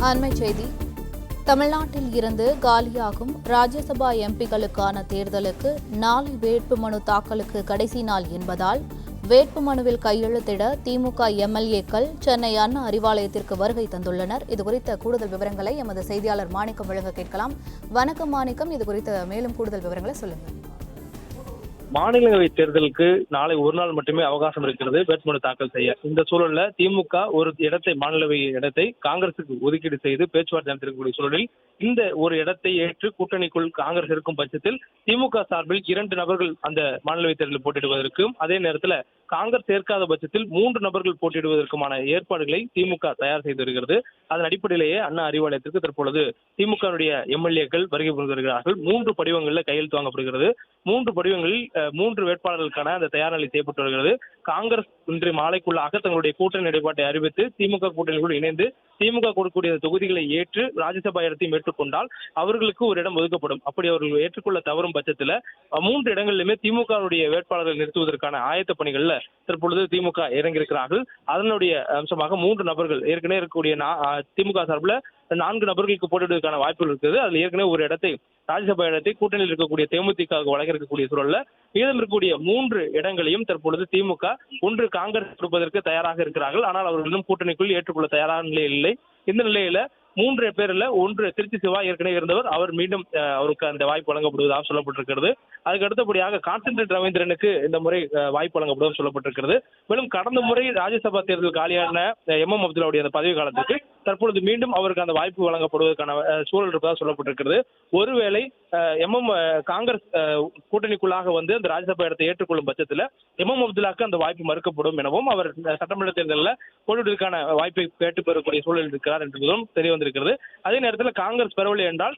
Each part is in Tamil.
அண்மைச் செய்தி. தமிழ்நாட்டில் இருந்து காலியாகும் ராஜ்யசபா எம்பிக்களுக்கான தேர்தலுக்கு நாளை வேட்புமனு தாக்கலுக்கு கடைசி நாள் என்பதால் வேட்புமனுவில் கையெழுத்திட திமுக எம்எல்ஏக்கள் சென்னை அண்ணா அறிவாலயத்திற்கு வருகை தந்துள்ளனர். இதுகுறித்த கூடுதல் விவரங்களை எமது செய்தியாளர் மாணிக்கம் வழங்க கேட்கலாம். வணக்கம் மாணிக்கம், இதுகுறித்த மேலும் கூடுதல் விவரங்களை சொல்லுங்கள். மாநிலங்களவை தேர்தலுக்கு நாளை ஒரு நாள் மட்டுமே அவகாசம் இருக்கிறது வேட்புமனு தாக்கல் செய்ய. இந்த சூழல்ல திமுக ஒரு இடத்தை, மாநிலவை இடத்தை காங்கிரசுக்கு ஒதுக்கீடு செய்து பேச்சுவார்த்தை நடத்திருக்கக்கூடிய சூழலில் இந்த ஒரு இடத்தை ஏற்று கூட்டணிக்குள் காங்கிரஸ் இருக்கும் பட்சத்தில் திமுக சார்பில் 2 நபர்கள் அந்த மாநிலவை தேர்தலில் போட்டியிடுவதற்கும், அதே நேரத்தில் காங்கிரஸ் சேர்க்காத பட்சத்தில் 3 நபர்கள் போட்டியிடுவதற்குமான ஏற்பாடுகளை திமுக தயார் செய்து வருகிறது. அதன் அடிப்படையிலேயே அண்ணா அறிவாலயத்திற்கு தற்பொழுது திமுகவுடைய எம்எல்ஏக்கள் வருகை புரிந்திருக்கிறார்கள். 3 படிவங்களில் கையெழுத்து வாங்கப்படுகிறது. 3 படிவங்களில் 3 வேட்பாளர்களுக்கான அந்த தயார் நிலை செய்யப்பட்டு வருகிறது. காங்கிரஸ் இன்று மாலைக்குள்ளாக தங்களுடைய கூட்டணி நிலைப்பாட்டை அறிவித்து திமுக கூட்டணிக்குள் இணைந்து திமுக கொடுக்கக்கூடிய தொகுதிகளை ஏற்று ராஜ்யசபா இடத்தையும் ஏற்றுக்கொண்டால் அவர்களுக்கு ஒரு இடம் ஒதுக்கப்படும். அப்படி அவர்கள் ஏற்றுக்கொள்ள தவறும் பட்சத்தில் 3 இடங்களிலுமே திமுகவுடைய வேட்பாளர்கள் நிறுத்துவதற்கான ஆயத்த பணிகள்ல தற்பொழுது திமுக இறங்கியிருக்கிறார்கள். அதனுடைய அம்சமாக 3 நபர்கள் ஏற்கனவே இருக்கக்கூடிய திமுக சார்பில் 4 நபர்களுக்கு போட்டியிடுவதற்கான வாய்ப்புகள் இருக்குது. அதில் ஏற்கனவே ஒரு இடத்தை, ராஜ்யசபா இடத்தை கூட்டணியில் இருக்கக்கூடிய தேமுதிக வழங்க இருக்கக்கூடிய சூழல்ல மீதம் இருக்கக்கூடிய 3 இடங்களையும் தற்பொழுது திமுக ஒன்று காங்கிரஸ் கொடுப்பதற்கு தயாராக இருக்கிறார்கள். ஆனால் அவர்களும் கூட்டணிக்குள் ஏற்றுக்கொள்ள தயாரான நிலையில் இல்லை. இந்த நிலையில 3 பேர்ல ஒன்று திருச்சி சிவா ஏற்கனவே இருந்தவர், அவர் மீண்டும் அவருக்கு அந்த வாய்ப்பு வழங்கப்படுவதாக சொல்லப்பட்டிருக்கிறது. அதுக்கு அடுத்தபடியாக கான்ஸ்டன்டைன் ரவீந்திரனுக்கு இந்த முறை வாய்ப்பு வழங்கப்படுவதாக சொல்லப்பட்டிருக்கிறது. மேலும் கடந்த முறை ராஜ்யசபா தேர்தல் காலியான எம்.எம். அப்துல்லாவுடைய அந்த பதவி காலத்துக்கு தற்பொழுது மீண்டும் அவருக்கு அந்த வாய்ப்பு வழங்கப்படுவதற்கான சூழல் இருப்பதாக சொல்லப்பட்டிருக்கிறது. ஒருவேளை எம்.எம். காங்கிரஸ் கூட்டணிக்குள்ளாக வந்து அந்த ராஜ்யசபா இடத்தை ஏற்றுக்கொள்ளும் பட்சத்தில் எம்.எம். அப்துல்லாவுக்கு அந்த வாய்ப்பு மறுக்கப்படும் எனவும், அவர் சட்டமன்ற தேர்தலில் போட்டியிடுவதற்கான வாய்ப்பை கேட்டு பெறக்கூடிய சூழல் இருக்கிறார் என்பதும் தெரிய வந்திருக்கிறது. அதே நேரத்தில் காங்கிரஸ் பெறவில்லை என்றால்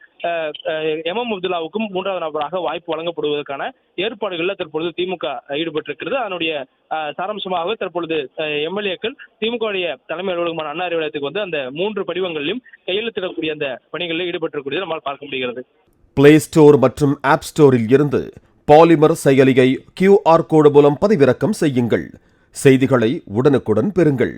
எம்.எம். அப்துல்லாவுக்கும் 3வது நபராக வாய்ப்பு வழங்கப்படுவதற்கான ஏற்பாடுகளில் தற்பொழுது திமுக ஈடுபட்டிருக்கிறது. அதனுடைய சாராம்சமாக தற்பொழுது எம்எல்ஏக்கள் திமுகவுடைய தலைமை அலுவலகமான அண்ணா அறிவாலயத்துக்கு வந்து அந்த 3 படிவங்களிலும் கையெழுத்திடக்கூடிய அந்த பணிகளில் ஈடுபட்டிருக்கூடியதை நம்மால் பார்க்க முடிகிறது. பிளே ஸ்டோர் மற்றும் ஆப் ஸ்டோரில் இருந்து பாலிமர் செயலியை QR கோடு மூலம் பதிவிறக்கம் செய்யுங்கள். செய்திகளை உடனுக்குடன் பெறுங்கள்.